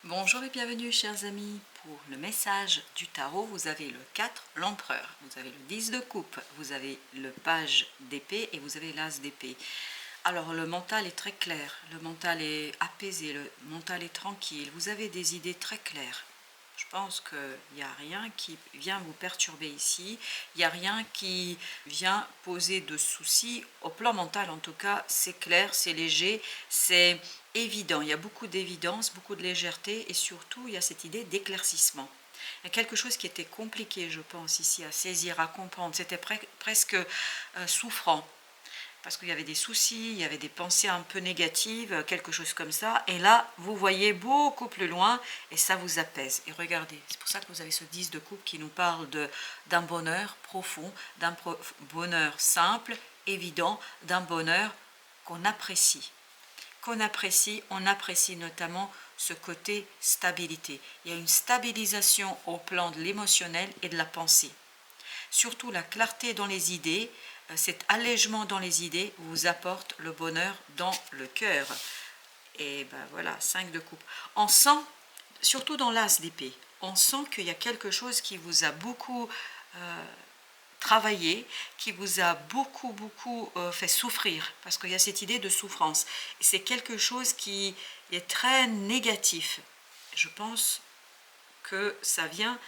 Bonjour et bienvenue chers amis pour le message du tarot. Vous avez le 4, l'empereur, vous avez le 10 de coupe, vous avez le page d'épée et vous avez l'as d'épée. Alors le mental est très clair, le mental est apaisé, le mental est tranquille, vous avez des idées très claires. Je pense qu'il n'y a rien qui vient vous perturber ici, il n'y a rien qui vient poser de soucis. Au plan mental en tout cas, c'est clair, c'est léger, c'est évident. Il y a beaucoup d'évidence, beaucoup de légèreté et surtout il y a cette idée d'éclaircissement. Il y a quelque chose qui était compliqué, je pense, ici à saisir, à comprendre. C'était presque souffrant. Parce qu'il y avait des soucis, il y avait des pensées un peu négatives, quelque chose comme ça. Et là, vous voyez beaucoup plus loin et ça vous apaise. Et regardez, c'est pour ça que vous avez ce 10 de coupe qui nous parle d'un bonheur profond, d'un bonheur simple, évident, d'un bonheur qu'on apprécie. On apprécie notamment ce côté stabilité. Il y a une stabilisation au plan de l'émotionnel et de la pensée. Surtout la clarté dans les idées, cet allègement dans les idées vous apporte le bonheur dans le cœur. Et ben voilà, 5 de coupe. On sent, surtout dans l'as d'épée, on sent qu'il y a quelque chose qui vous a beaucoup travaillé, qui vous a beaucoup fait souffrir, parce qu'il y a cette idée de souffrance. C'est quelque chose qui est très négatif. Je pense que ça vient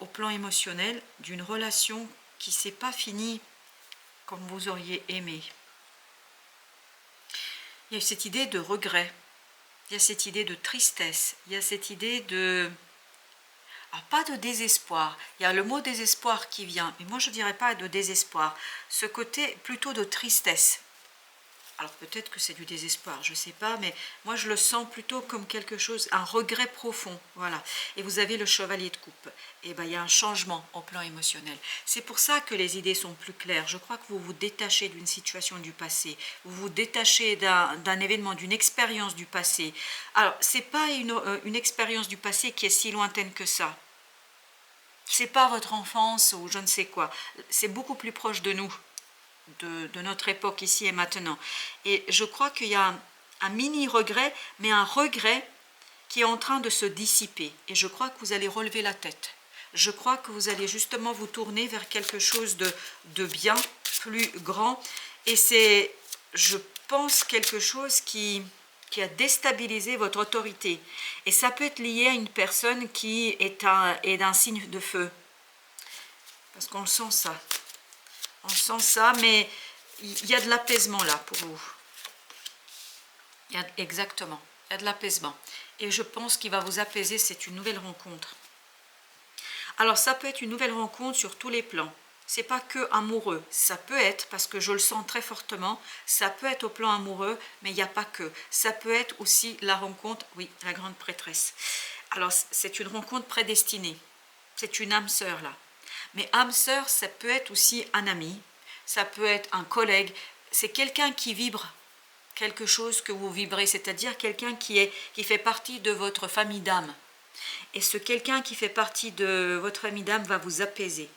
au plan émotionnel d'une relation qui ne s'est pas finie comme vous auriez aimé. Il y a cette idée de regret, il y a cette idée de tristesse, il y a cette idée de... Alors, pas de désespoir, il y a le mot désespoir qui vient, mais moi je ne dirais pas de désespoir, ce côté plutôt de tristesse. Alors peut-être que c'est du désespoir, je ne sais pas, mais moi je le sens plutôt comme quelque chose, un regret profond, voilà. Et vous avez le chevalier de coupe, et bien il y a un changement au plan émotionnel. C'est pour ça que les idées sont plus claires. Je crois que vous vous détachez d'une situation du passé, vous vous détachez d'un événement, d'une expérience du passé. Alors ce n'est pas une expérience du passé qui est si lointaine que ça. Ce n'est pas votre enfance ou je ne sais quoi, c'est beaucoup plus proche de nous. De notre époque ici et maintenant. Et je crois qu'il y a un mini regret, mais un regret qui est en train de se dissiper. Et je crois que vous allez relever la tête. Je crois que vous allez justement vous tourner vers quelque chose de bien plus grand. Et c'est, je pense, quelque chose qui a déstabilisé votre autorité. Et ça peut être lié à une personne qui est d'un signe de feu. Parce qu'on sent ça. On sent ça, mais il y a de l'apaisement là pour vous. Exactement, il y a de l'apaisement. Et je pense qu'il va vous apaiser, c'est une nouvelle rencontre. Alors ça peut être une nouvelle rencontre sur tous les plans. C'est pas que amoureux, ça peut être, parce que je le sens très fortement, ça peut être au plan amoureux, mais il n'y a pas que. Ça peut être aussi la rencontre, oui, la grande prêtresse. Alors c'est une rencontre prédestinée, c'est une âme sœur là. Mais âme sœur, ça peut être aussi un ami, ça peut être un collègue, c'est quelqu'un qui vibre quelque chose que vous vibrez, c'est-à-dire quelqu'un qui fait partie de votre famille d'âme. Et ce quelqu'un qui fait partie de votre famille d'âme va vous apaiser,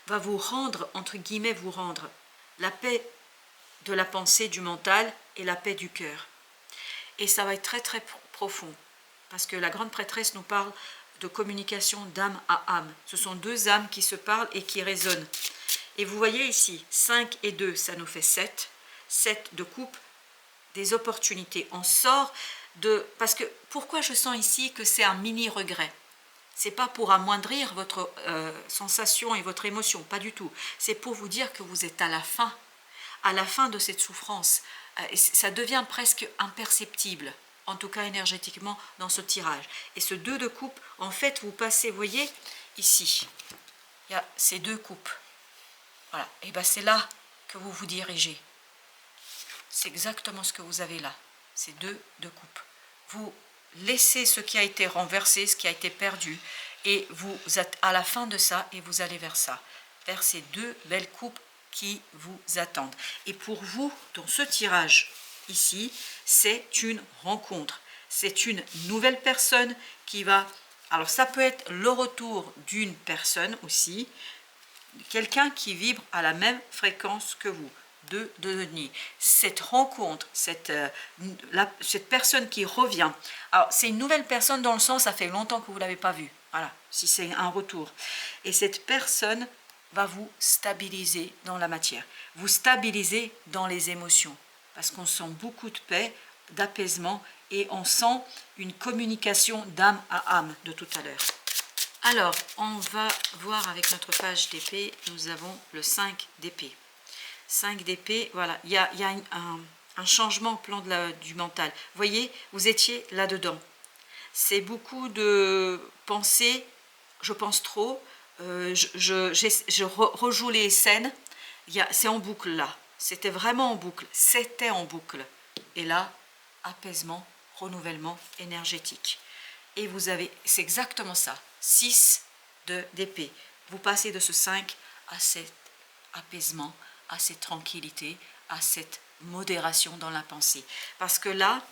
va vous rendre, entre guillemets, vous rendre la paix de la pensée, du mental et la paix du cœur. Et ça va être très très profond, parce que la grande prêtresse nous parle de communication d'âme à âme. Ce sont deux âmes qui se parlent et qui résonnent. Et vous voyez ici, 5 et 2, ça nous fait 7. 7 de coupe, des opportunités. On sort de... Parce que, pourquoi je sens ici que c'est un mini regret? C'est pas pour amoindrir votre sensation et votre émotion, pas du tout. C'est pour vous dire que vous êtes à la fin de cette souffrance. Ça devient presque imperceptible, en tout cas énergétiquement, dans ce tirage. Et ce 2 de coupe, en fait, vous passez, vous voyez, ici, il y a ces 2 coupes. Voilà, et bien c'est là que vous vous dirigez. C'est exactement ce que vous avez là, ces 2 de coupe. Vous laissez ce qui a été renversé, ce qui a été perdu, et vous êtes à la fin de ça, et vous allez vers ça, vers ces 2 belles coupes qui vous attendent. Et pour vous, dans ce tirage ici, c'est une rencontre. C'est une nouvelle personne qui va... Alors ça peut être le retour d'une personne aussi, quelqu'un qui vibre à la même fréquence que vous. 2 de denier. Cette rencontre, cette personne qui revient. Alors, c'est une nouvelle personne dans le sens, ça fait longtemps que vous ne l'avez pas vue. Voilà, si c'est un retour. Et cette personne va vous stabiliser dans la matière. Vous stabiliser dans les émotions. Parce qu'on sent beaucoup de paix, d'apaisement et on sent une communication d'âme à âme de tout à l'heure. Alors, on va voir avec notre page d'épée, nous avons le 5 d'épée. 5 d'épée, voilà, il y a un changement au plan du mental. Vous voyez, vous étiez là-dedans. C'est beaucoup de pensées, je pense trop, je rejoue les scènes, c'est en boucle là. C'était vraiment en boucle, c'était en boucle. Et là, apaisement, renouvellement énergétique. Et vous avez, c'est exactement ça, 6 d'épée. Vous passez de ce 5 à cet apaisement, à cette tranquillité, à cette modération dans la pensée. Parce que là,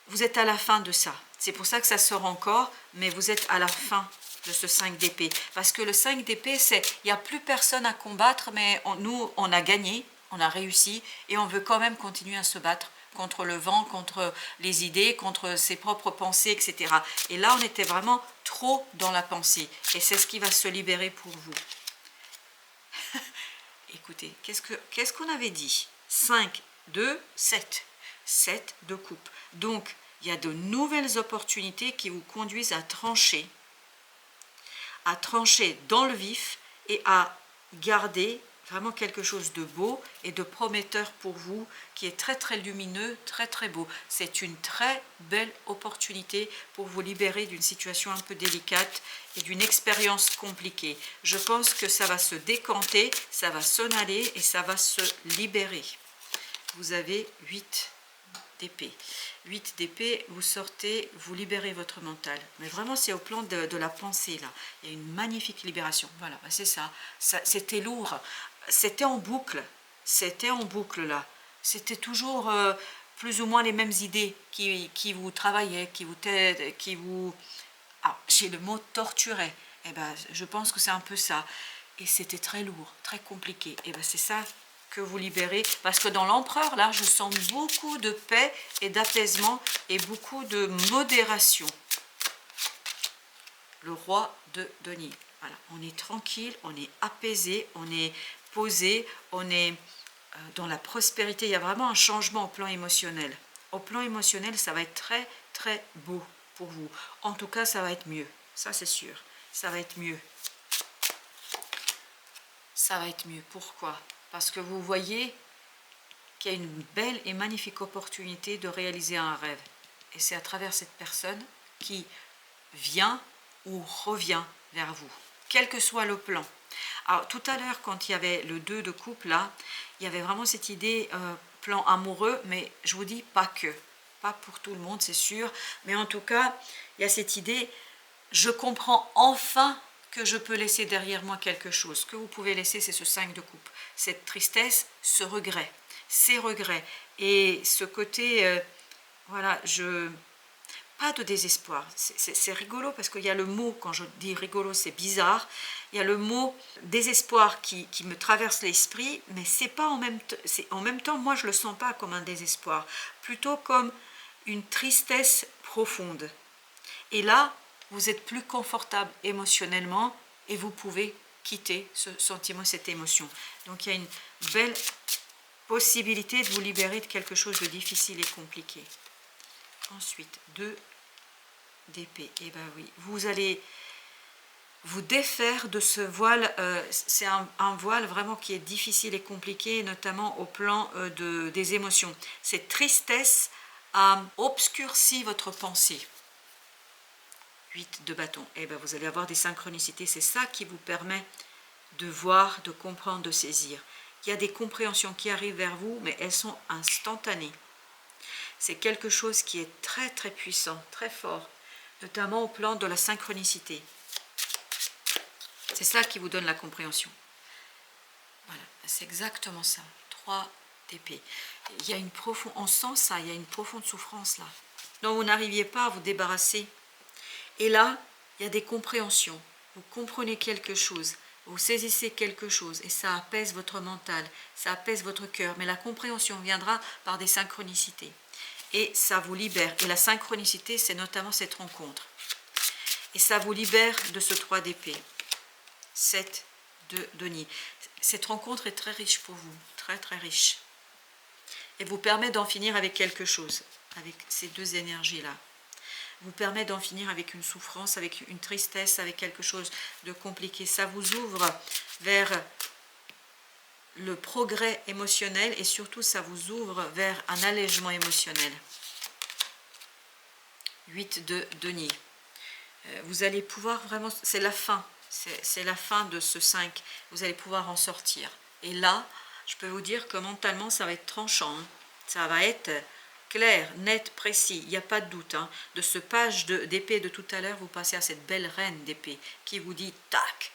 vous êtes à la fin de ça. C'est pour ça que ça sort encore, mais vous êtes à la fin de ce 5 d'épée. Parce que le 5 d'épée, c'est, il n'y a plus personne à combattre, mais nous, on a gagné, on a réussi, et on veut quand même continuer à se battre contre le vent, contre les idées, contre ses propres pensées, etc. Et là, on était vraiment trop dans la pensée. Et c'est ce qui va se libérer pour vous. Écoutez, qu'est-ce qu'on avait dit? 5, 2, 7. 7 de coupe. Donc, il y a de nouvelles opportunités qui vous conduisent à trancher dans le vif et à garder vraiment quelque chose de beau et de prometteur pour vous, qui est très très lumineux, très très beau. C'est une très belle opportunité pour vous libérer d'une situation un peu délicate et d'une expérience compliquée. Je pense que ça va se décanter, ça va s'en aller et ça va se libérer. Vous avez 8 d'épée. 8 d'épée, vous sortez, vous libérez votre mental. Mais vraiment, c'est au plan de la pensée, là. Il y a une magnifique libération. Voilà, c'est ça. C'était lourd. C'était en boucle. C'était en boucle, là. C'était toujours plus ou moins les mêmes idées qui vous travaillaient, qui vous... Ah, j'ai le mot torturer. Eh ben, je pense que c'est un peu ça. Et c'était très lourd, très compliqué. Et ben, c'est ça que vous libérez, parce que dans l'empereur, là, je sens beaucoup de paix et d'apaisement et beaucoup de modération. Le roi de denier. Voilà, on est tranquille, on est apaisé, on est posé, on est dans la prospérité. Il y a vraiment un changement au plan émotionnel. Au plan émotionnel, ça va être très, très beau pour vous. En tout cas, ça va être mieux. Ça, c'est sûr. Ça va être mieux. Ça va être mieux. Pourquoi ? Parce que vous voyez qu'il y a une belle et magnifique opportunité de réaliser un rêve. Et c'est à travers cette personne qui vient ou revient vers vous, quel que soit le plan. Alors tout à l'heure, quand il y avait le 2 de coupe, là, il y avait vraiment cette idée, plan amoureux, mais je vous dis pas que. Pas pour tout le monde, c'est sûr. Mais en tout cas, il y a cette idée, je comprends enfin que je peux laisser derrière moi quelque chose. Ce que vous pouvez laisser, c'est ce 5 de coupe. Cette tristesse, ce regret, ces regrets. Et ce côté, voilà, pas de désespoir. C'est rigolo parce qu'il y a le mot, quand je dis rigolo, c'est bizarre. Il y a le mot désespoir qui me traverse l'esprit, mais c'est pas en même temps, moi je le sens pas comme un désespoir, plutôt comme une tristesse profonde. Et là, vous êtes plus confortable émotionnellement et vous pouvez quitter ce sentiment, cette émotion. Donc il y a une belle possibilité de vous libérer de quelque chose de difficile et compliqué. Ensuite, 2 d'épée. Et ben oui, vous allez vous défaire de ce voile. C'est un voile vraiment qui est difficile et compliqué, notamment au plan des émotions. Cette tristesse a obscurci votre pensée. 8 de bâton. Et ben vous allez avoir des synchronicités. C'est ça qui vous permet de voir, de comprendre, de saisir. Il y a des compréhensions qui arrivent vers vous, mais elles sont instantanées. C'est quelque chose qui est très très puissant, très fort, notamment au plan de la synchronicité. C'est ça qui vous donne la compréhension. Voilà, c'est exactement ça. 3 d'épée. Il y a une profonde, on sent ça, il y a une profonde souffrance là. Donc vous n'arriviez pas à vous débarrasser. Et là, il y a des compréhensions. Vous comprenez quelque chose. vous saisissez quelque chose et ça apaise votre mental, ça apaise votre cœur, mais la compréhension viendra par des synchronicités. Et ça vous libère. Et la synchronicité, c'est notamment cette rencontre. Et ça vous libère de ce 3 d'épée. 7 de denier. Cette rencontre est très riche pour vous, très très riche. Et vous permet d'en finir avec quelque chose, avec ces deux énergies-là. Vous permet d'en finir avec une souffrance, avec une tristesse, avec quelque chose de compliqué. Ça vous ouvre vers le progrès émotionnel et surtout ça vous ouvre vers un allègement émotionnel. 8 de denier. Vous allez pouvoir vraiment, c'est la fin, c'est la fin de ce 5, vous allez pouvoir en sortir. Et là, je peux vous dire que mentalement, ça va être tranchant, hein. Ça va être clair, net, précis, il n'y a pas de doute. Hein. De ce page d'épée de tout à l'heure, vous passez à cette belle reine d'épée qui vous dit, tac,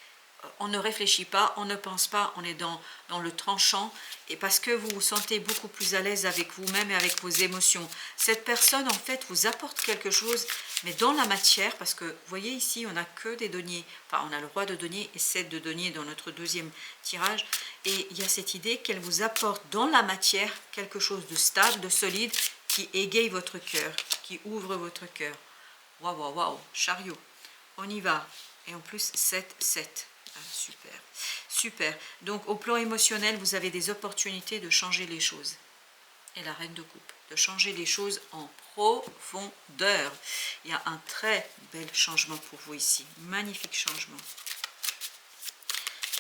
on ne réfléchit pas, on ne pense pas, on est dans le tranchant, et parce que vous vous sentez beaucoup plus à l'aise avec vous-même et avec vos émotions. Cette personne, en fait, vous apporte quelque chose, mais dans la matière, parce que, vous voyez ici, on n'a que des deniers, enfin, on a le roi de denier et 7 de denier dans notre deuxième tirage, et il y a cette idée qu'elle vous apporte dans la matière quelque chose de stable, de solide, qui égaye votre cœur, qui ouvre votre cœur. Waouh, waouh, waouh, chariot, on y va, et en plus, 7, 7. Ah, super, super. Donc au plan émotionnel, vous avez des opportunités de changer les choses. Et la reine de coupe, de changer les choses en profondeur. Il y a un très bel changement pour vous ici. Magnifique changement.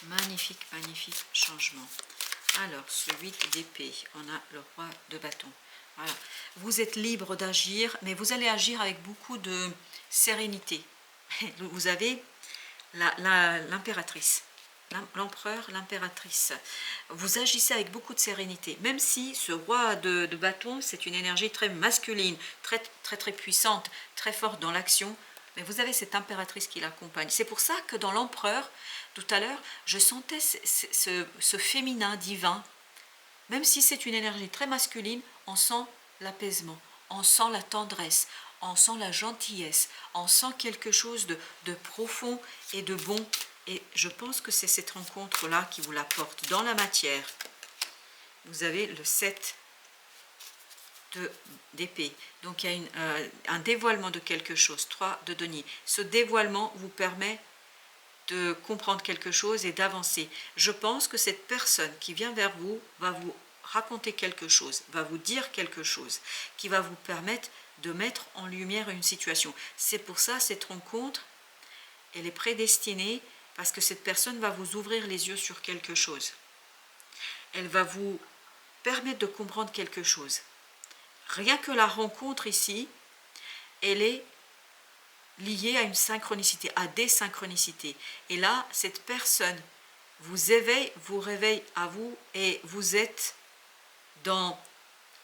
Magnifique, magnifique changement. Alors, ce 8 d'épée, on a le roi de bâton. Voilà. Vous êtes libre d'agir, mais vous allez agir avec beaucoup de sérénité. Vous avez l'impératrice, l'empereur, l'impératrice. Vous agissez avec beaucoup de sérénité, même si ce roi de bâton, c'est une énergie très masculine, très, très, très puissante, très forte dans l'action, mais vous avez cette impératrice qui l'accompagne. C'est pour ça que dans l'empereur, tout à l'heure, je sentais ce féminin divin, même si c'est une énergie très masculine, on sent l'apaisement, on sent la tendresse, on sent la gentillesse, on sent quelque chose de profond et de bon. Et je pense que c'est cette rencontre-là qui vous l'apporte dans la matière. Vous avez le 7 d'épée. Donc il y a un dévoilement de quelque chose, 3 de denier. Ce dévoilement vous permet de comprendre quelque chose et d'avancer. Je pense que cette personne qui vient vers vous va vous raconter quelque chose, va vous dire quelque chose, qui va vous permettre de mettre en lumière une situation. C'est pour ça, cette rencontre, elle est prédestinée, parce que cette personne va vous ouvrir les yeux sur quelque chose. Elle va vous permettre de comprendre quelque chose. Rien que la rencontre ici, elle est liée à une synchronicité, à des synchronicités. Et là, cette personne vous éveille, vous réveille à vous, et vous êtes dans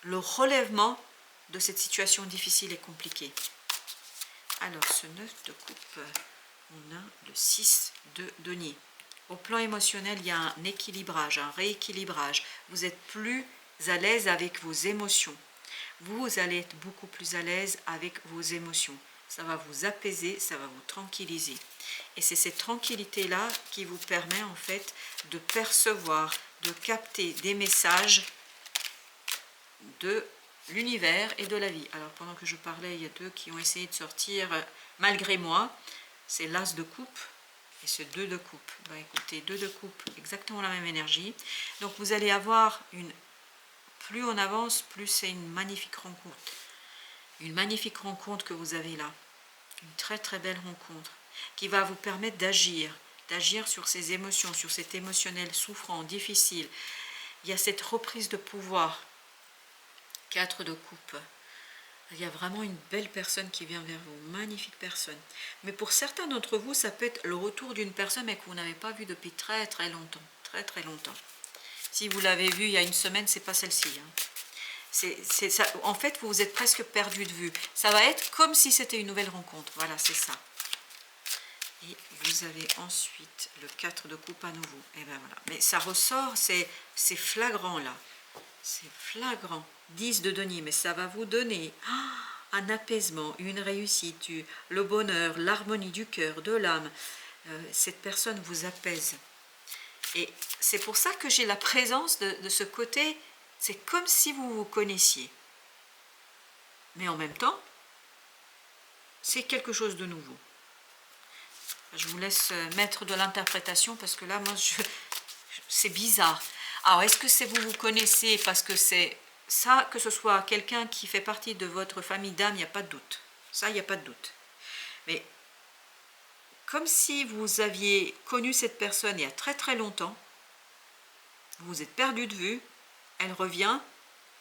le relèvement de cette situation difficile et compliquée. Alors, ce 9 de coupe, on a le 6 de denier. Au plan émotionnel, il y a un équilibrage, un rééquilibrage. Vous êtes plus à l'aise avec vos émotions. Vous allez être beaucoup plus à l'aise avec vos émotions. Ça va vous apaiser, ça va vous tranquilliser. Et c'est cette tranquillité-là qui vous permet en fait de percevoir, de capter des messages de l'univers et de la vie. Alors pendant que je parlais, il y a deux qui ont essayé de sortir malgré moi. C'est l'as de coupe et ce 2 de coupe. Bah écoutez, 2 de coupe, exactement la même énergie. Donc vous allez avoir plus on avance, plus c'est une magnifique rencontre. Une magnifique rencontre que vous avez là. Une très très belle rencontre qui va vous permettre d'agir sur ces émotions, sur cet émotionnel souffrant, difficile. Il y a cette reprise de pouvoir. 4 de coupe. Il y a vraiment une belle personne qui vient vers vous, magnifique personne. Mais pour certains d'entre vous, ça peut être le retour d'une personne mais que vous n'avez pas vue depuis très très longtemps. Très très longtemps. Si vous l'avez vue il y a une semaine, c'est pas celle-ci. Hein. Ça. En fait, vous vous êtes presque perdu de vue. Ça va être comme si c'était une nouvelle rencontre. Voilà, c'est ça. Et vous avez ensuite le 4 de coupe à nouveau. Et ben voilà. Mais ça ressort, c'est flagrant là. C'est flagrant. 10 de denier, mais ça va vous donner un apaisement, une réussite, le bonheur, l'harmonie du cœur, de l'âme. Cette personne vous apaise. Et c'est pour ça que j'ai la présence de ce côté, c'est comme si vous vous connaissiez. Mais en même temps, c'est quelque chose de nouveau. Je vous laisse mettre de l'interprétation parce que là, moi, c'est bizarre. Alors, est-ce que c'est vous connaissez parce que c'est ça, que ce soit quelqu'un qui fait partie de votre famille d'âme, il n'y a pas de doute. Ça, il n'y a pas de doute. Mais comme si vous aviez connu cette personne il y a très très longtemps, vous vous êtes perdu de vue, elle revient,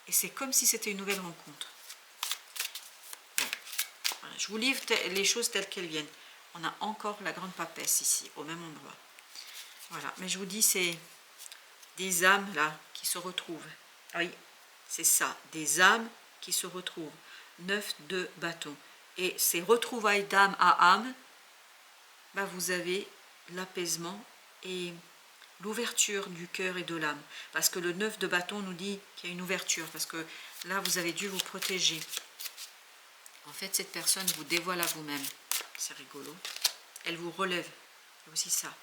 et c'est comme si c'était une nouvelle rencontre. Bon, voilà, je vous livre les choses telles qu'elles viennent. On a encore la grande papesse ici, au même endroit. Voilà, mais je vous dis, c'est des âmes là qui se retrouvent. Oui, c'est ça, des âmes qui se retrouvent. 9 de bâton. Et ces retrouvailles d'âme à âme, bah vous avez l'apaisement et l'ouverture du cœur et de l'âme. Parce que le 9 de bâton nous dit qu'il y a une ouverture. Parce que là, vous avez dû vous protéger. En fait, cette personne vous dévoile à vous-même. C'est rigolo. Elle vous relève. C'est aussi ça.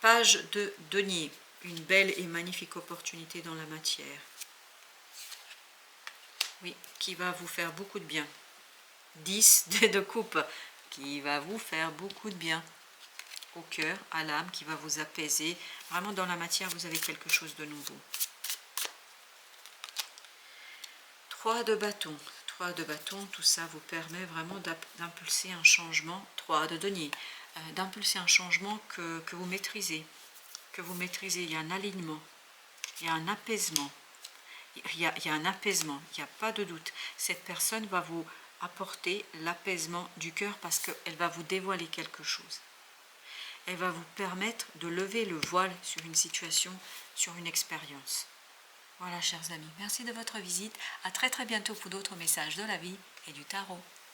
Page de denier. Une belle et magnifique opportunité dans la matière. Oui, qui va vous faire beaucoup de bien. 10 de coupe, qui va vous faire beaucoup de bien. Au cœur, à l'âme, qui va vous apaiser. Vraiment, dans la matière, vous avez quelque chose de nouveau. 3 de bâton. 3 de bâton, tout ça vous permet vraiment d'impulser un changement. 3 de denier. D'impulser un changement que vous maîtrisez. Que vous maîtrisez. Il y a un alignement. Il y a un apaisement. Il y a un apaisement. Il n'y a pas de doute. Cette personne va vous apporter l'apaisement du cœur parce qu'elle va vous dévoiler quelque chose. Elle va vous permettre de lever le voile sur une situation, sur une expérience. Voilà, chers amis, merci de votre visite. À très très bientôt pour d'autres messages de la vie et du tarot.